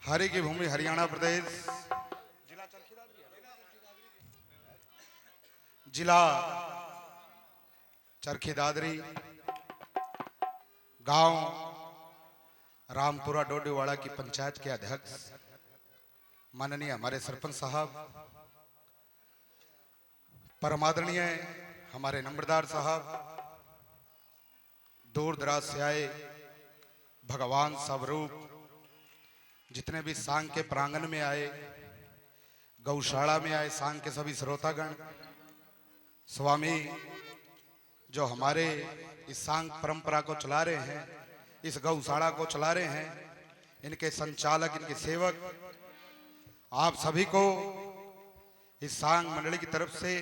हरि की भूमि हरियाणा प्रदेश, जिला चरखी दादरी, गांव रामपुरा डोडीवाड़ा की पंचायत के अध्यक्ष माननीय हमारे सरपंच साहब, परमादरणीय हमारे नंबरदार साहब, दूर दराज से आए भगवान स्वरूप, जितने भी सांग के प्रांगण में आए, गौशाला में आए सांग के सभी श्रोतागण, स्वामी जो हमारे इस सांग परंपरा को चला रहे हैं, इस गौशाला को चला रहे हैं, इनके संचालक, इनके सेवक, आप सभी को इस सांग मंडली की तरफ से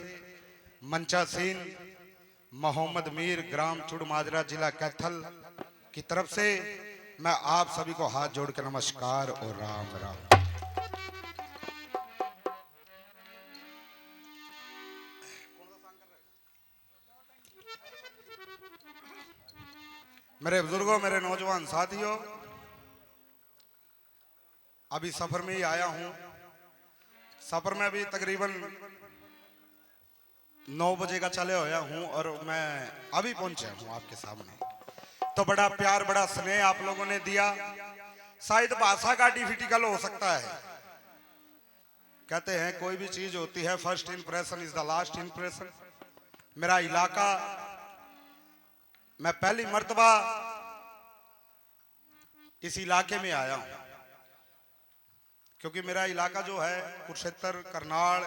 मंचासीन मोहम्मद मीर, ग्राम चुड़माजरा, जिला कैथल की तरफ से मैं आप सभी को हाथ जोड़ के नमस्कार और राम राम। मेरे बुजुर्गों, मेरे नौजवान साथियों, अभी सफर में ही आया हूं। सफर में अभी तकरीबन 9 बजे का चले होया हूं और मैं अभी पहुंचा हूं आपके सामने। तो बड़ा प्यार, बड़ा स्नेह आप लोगों ने दिया। शायद भाषा का डिफिकल्ट हो सकता है। कहते हैं कोई भी चीज होती है, first impression is the last impression. मेरा इलाका, मैं पहली मर्तबा इस इलाके में आया हूं, क्योंकि मेरा इलाका जो है कुरुक्षेत्र, करनाल,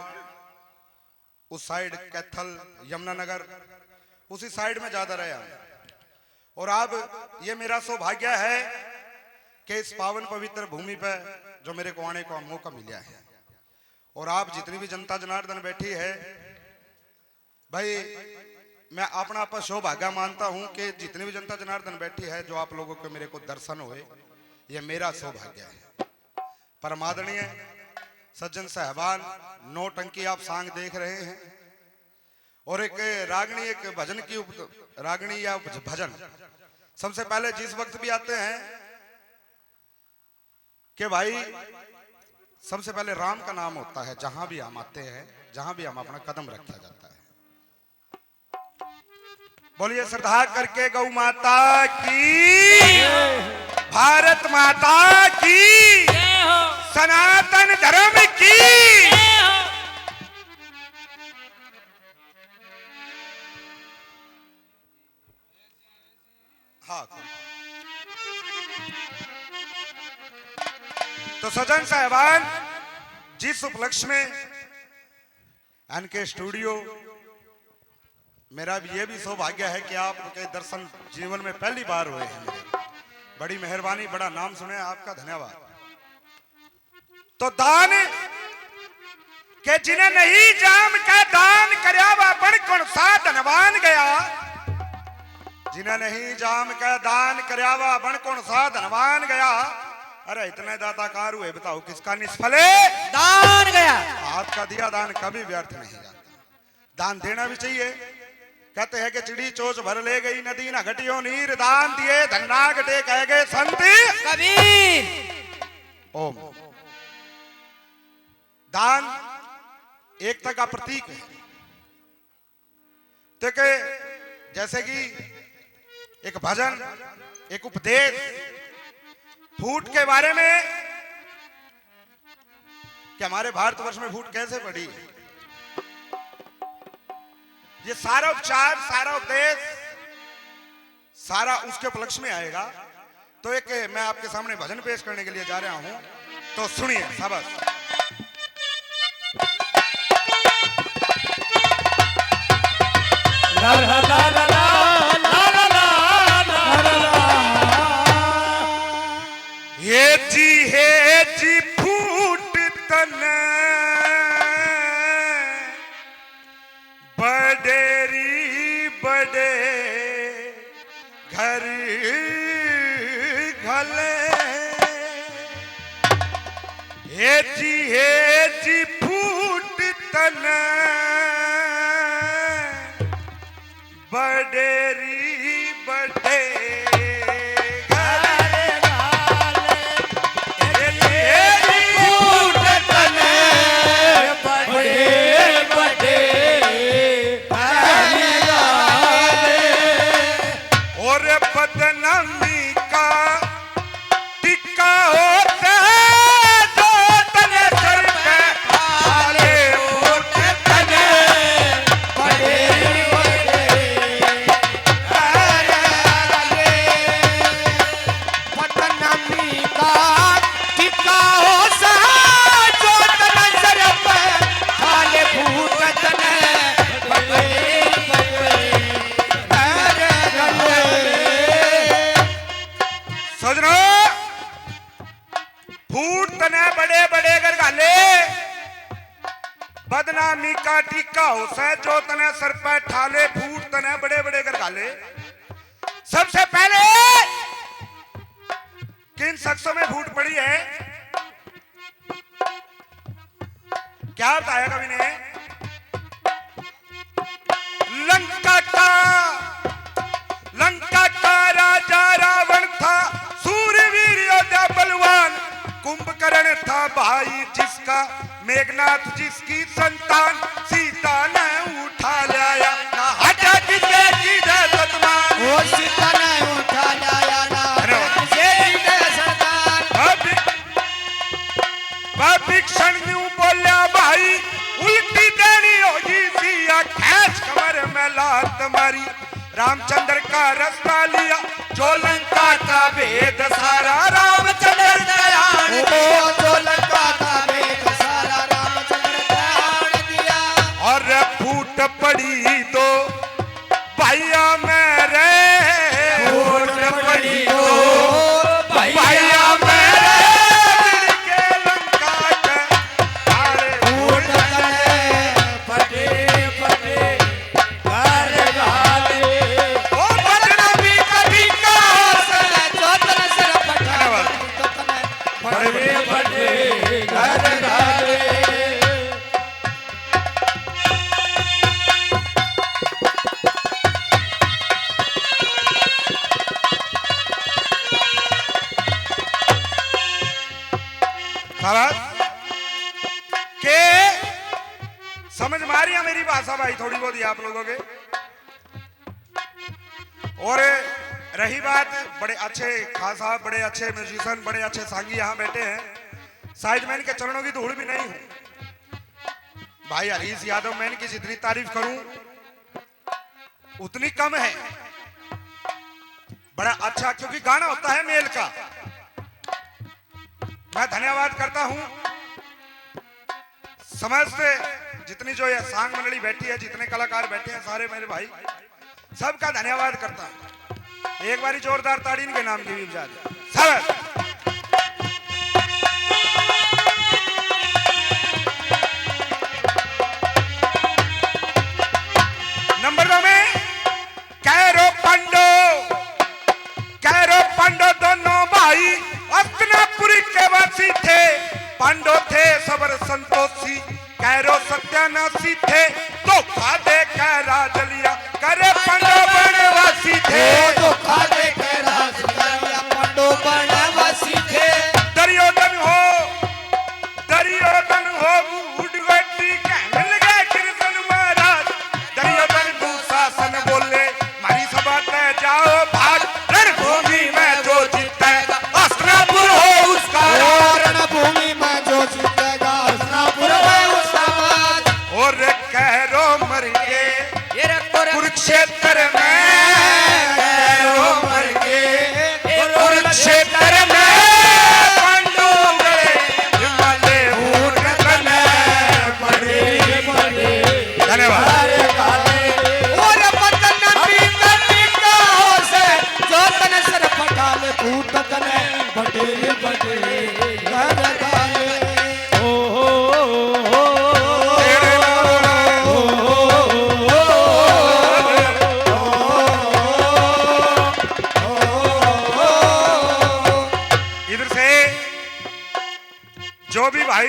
उस साइड कैथल, यमुनानगर, उसी साइड में ज्यादा रहा हूं। और अब ये मेरा सौभाग्य है कि इस पावन पवित्र भूमि पर जो मेरे को आने का मौका मिला है, और आप जितनी भी जनता जनार्दन बैठी है, भाई मैं अपना आप सौभाग्य मानता हूं कि जितनी भी जनता जनार्दन बैठी है, जो आप लोगों को मेरे को दर्शन हुए, ये मेरा सौभाग्य है। परमादरणीय सज्जन साहबान, नौटंकी आप सांग देख रहे हैं, और एक रागनी, एक भजन की रागनी या भजन सबसे पहले जिस वक्त भी आते हैं कि भाई सबसे पहले राम का नाम होता है। जहां भी हम आते हैं, जहां भी हम अपना कदम रखा जाता है, बोलिए श्रद्धा करके गौ माता की, भारत माता की, सनातन धर्म की। हाँ, तो सज्जन साहबान, जिस उपलक्ष्य में एनके स्टूडियो, मेरा भी ये भी सौभाग्य है कि आपके दर्शन जीवन में पहली बार हुए हैं। बड़ी मेहरबानी, बड़ा नाम सुने, आपका धन्यवाद। तो दान के जिन्हें नहीं जाम का दान करया बन कौन सा धनवान गया, जिन्हें नहीं जाम का दान करया बन कौन सा धनवान गया। अरे इतने दाताकार हुए, बताओ किसका निष्फले दान गया। हाथ का दिया दान कभी व्यर्थ नहीं जाता, दान देना भी चाहिए। कहते हैं कि चिड़ी चोच भर ले गई नदी, न घटियो नीर, दान दिए धन्ना घटे कह गए संत कबीर। ओम। दान एकता का प्रतीक है। तो जैसे कि एक भजन, एक उपदेश, फूट के बारे में कि हमारे भारतवर्ष में फूट कैसे पड़ी, ये सारा उपचार, सारा उपदेश, सारा उसके उपलक्ष्य में आएगा। तो एक मैं आपके सामने भजन पेश करने के लिए जा रहा हूं, तो सुनिए शाबाश। ला ला ला ला ला ला ला ला। हे जी फूट तन बडेरी बड़े घर घले, हे जी फूट तन बडेरी बड़े घर घले, और बदनामी का टिक्का होता है जो तने सर पे हाले ऊट तने बड़े बदनामी का टिक्का हो सा जो तन सर पे हाले भूत तने बड़े सजनो फूट तने बड़े बड़े कर गाले बदनामी का टीका होसा जो तने सर पे ठाले फूट तने बड़े बड़े कर गाले। सबसे पहले किन शख्सों में फूट पड़ी है क्या बताया कवि ने? लंका का राजा रावण था सूरवीर योद्धा बलवान, कुंभकर्ण था भाई जिसका, मेघनाथ जिसकी संतान, सीता ने उठा लाया ना हटा किसे की दशमान, वो सीता ने उठा लाया ना किसे की दशमान। भीषण यूं बोला भाई उल्टी देनी होगी सिया, खींच कमर में लात मारी, रामचंद्र का रास्ता लिया जो लंका का भेद सारा, रामचंद्र दयान ओ जो लंका का भेद सारा रामचंद्र दयान दिया। और फूट पड़ी तो भैया मेरे, फूट पड़ी तो भैया मेरे, के लंका के सारे फूट गए फटे फटे घर घाले, ओ बदनामी का टीका जो तन सर पटा फटे फटे घर घाले। के समझ मारी है मेरी भाषा भाई थोड़ी बहुत ही आप लोगों के। और रही बात बड़े अच्छे खास साहब, बड़े अच्छे म्यूजिशियन, बड़े अच्छे सांगी यहाँ बैठे हैं, शायद मैं इनके चरणों की धूल भी नहीं हूं। भाई हरीश यादव, मैं इनकी जितनी तारीफ करूं उतनी कम है। बड़ा अच्छा, क्योंकि गाना होता है मेल का। मैं धन्यवाद करता हूं समस्त जितनी जो ये सांग मंडली बैठी है, जितने कलाकार बैठे हैं, सारे मेरे भाई सबका धन्यवाद करता हूं। एक बारी जोरदार ताड़ी इनके नाम की भी बजा दे सब। नंबर 2 में कैरो पांडो दोनों भाई हस्तिनापुरी के वासी थे, पांडव थे सबर संतोषी, कैरो सत्यानाशी थे, धोखा दे के राज लिया, करे पांडव बनवासी थे, धोखा दे के राज लिया, पांडव बनवासी थे। दुर्योधन हो उड़वटी कहने लगे कृष्ण महाराज, दुर्योधन दुशासन बोले मारी सभा तय जाओ भाग, रणभूमि में जो जीतेगा हस्तिनापुर हो उसका राज, रणभूमि में जो जीतेगा हस्तिनापुर हो उसका राज। और कैरो मर गए कुरुक्षेत्र में, कैरो मर गए कुरुक्षेत्र में, पांडव गए हिमालय ऊट तने बड़े बड़े। धन्यवाद। और बदनामी का टीका हो से जो तन सर पटाले, फूट तने बड़े बड़े घर घाले। इधर से जो भी भाई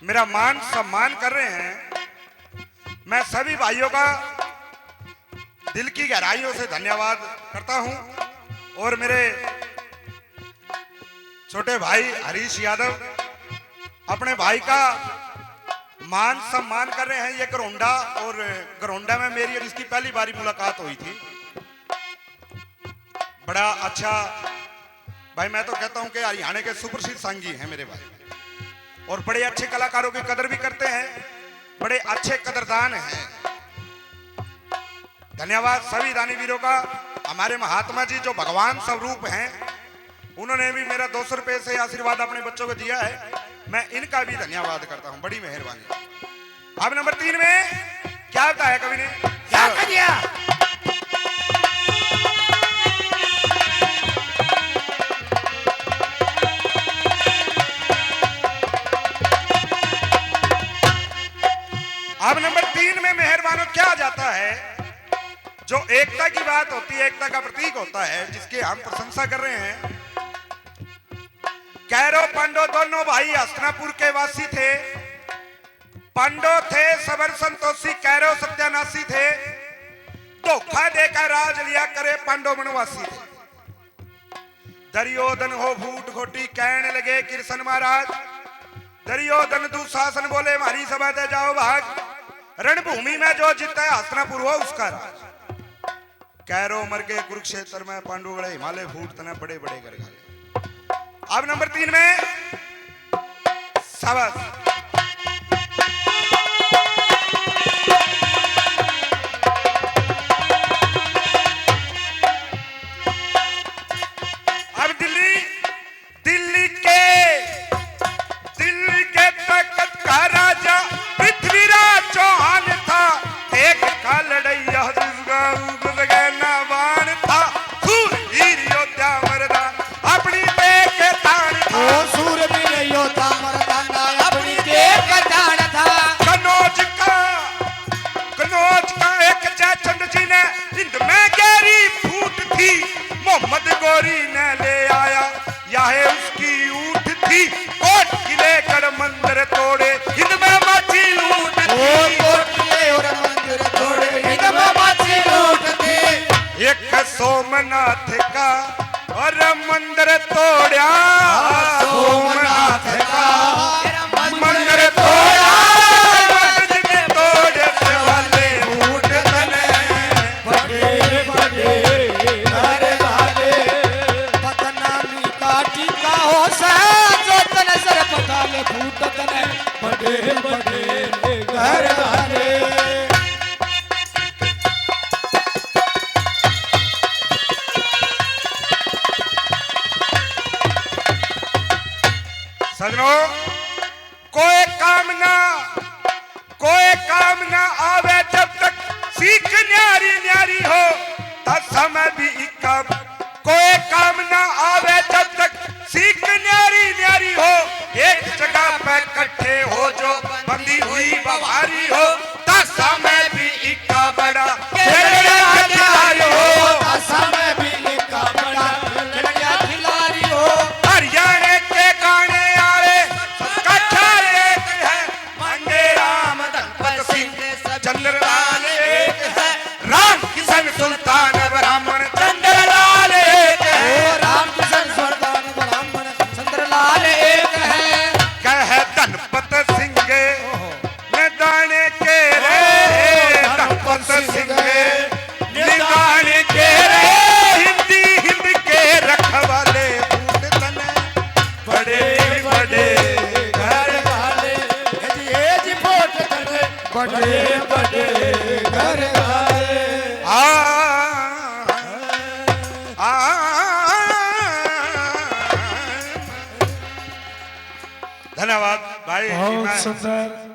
मेरा मान सम्मान कर रहे हैं, मैं सभी भाइयों का दिल की गहराइयों से धन्यवाद करता हूं। और मेरे छोटे भाई हरीश यादव अपने भाई का मान सम्मान कर रहे हैं। ये गरोंडा, और गरोंडा में मेरी और इसकी पहली बारी मुलाकात हुई थी। बड़ा अच्छा भाई, मैं तो कहता हूं कि हरियाणा के सुप्रसिद्ध सांगी हैं मेरे भाई, और बड़े अच्छे कलाकारों की कदर भी करते हैं, बड़े अच्छे कदरदान हैं। धन्यवाद सभी दानी वीरों का। हमारे महात्मा जी जो भगवान स्वरूप हैं, उन्होंने भी मेरा 200 रुपए से आशीर्वाद अपने बच्चों को दिया है, मैं इनका भी धन्यवाद करता हूं, बड़ी मेहरबानी। अब नंबर 3 में क्या बताया कवि ने, क्या कर दिया? अब नंबर 3 में मेहरबानों क्या जाता है, जो एकता की बात होती है, एकता का प्रतीक होता है, जिसकी हम प्रशंसा कर रहे हैं। कैरो पांडो दोनों भाई हस्तिनापुर के वासी थे। पांडो थे सबर संतोषी, कैरो सत्यानाशी थे। धोखा देकर राज लिया करे पांडो वनवासी थे। दुर्योधन हो भूट घोटी कहने लगे कृष्ण महाराज। दुर्योधन दुशासन बोले मारी सभा दे जाओ भाग। रणभूमि में जो जीता है हस्तिनापुर हो उसका राज। कैरो मर के कुरुक्षेत्र में, पांडु गड़े हिमालय फूट तने बड़े बड़े कर गए। अब नंबर 3 में शाबाश। अब दिल्ली के तख्त का राजा पृथ्वीराज चौहान था। एक का लड़ैया नावान था। सूरवीर योद्धा मर्दान अपनी देख तान था। ओ सूरवीर योद्धा मर्दाना अपनी देख तान था। कनौज का एक जयचंद जी ने हिंद में गहरी फूट थी। मोहम्मद गोरी ने ले आया यह उसकी ऊँट थी। कोट किले कर मंदिर तोड़े हिंद में मची लूट थी। कोट किले और मंदिर तोड़े हिंद में मची लूट थी। एक सोमनाथ का और मंदिर तोड़ा। सोमनाथ का मंदिर तोड़ा। तोड़े से वाले ऊँट तने बड़े बड़े घर वाले। बदनामी का टीका हो से जो तन सर पटाले फूट तने बड़े बड़े घर वाले। सजनों, कोई काम ना आवे जब तक सीख न्यारी न्यारी हो तब समय भी इक्का। कोई काम ना आवे जब तक सीख न्यारी न्यारी हो। एक जगह पे इकट्ठे हो जो बंदी हुई बवारी हो तब समय भी इक्का बड़ा खिलाड़ी हो। समय भी इक्का बड़ा खिलाड़ी हो। हरियाणा के गाने आए कट्ठा एक है। मंडे राम धनपत सिंह चंद्रलाल एक है। राम किशन सुल्तान ब्राह्मण चंद्रलाल एक है। राम किशन सुल्तान ब्राह्मण चंद्रलाल एक है। कह धनपत सिंह निदाने के रे। धनपत सिंह निदाने के रे। हिंद के रखवाले फूट तने बड़े बड़े घर वाले। ये जी फूट तने बड़े बड़े घर वाले। धन्यवाद भाई। बहुत सुंदर।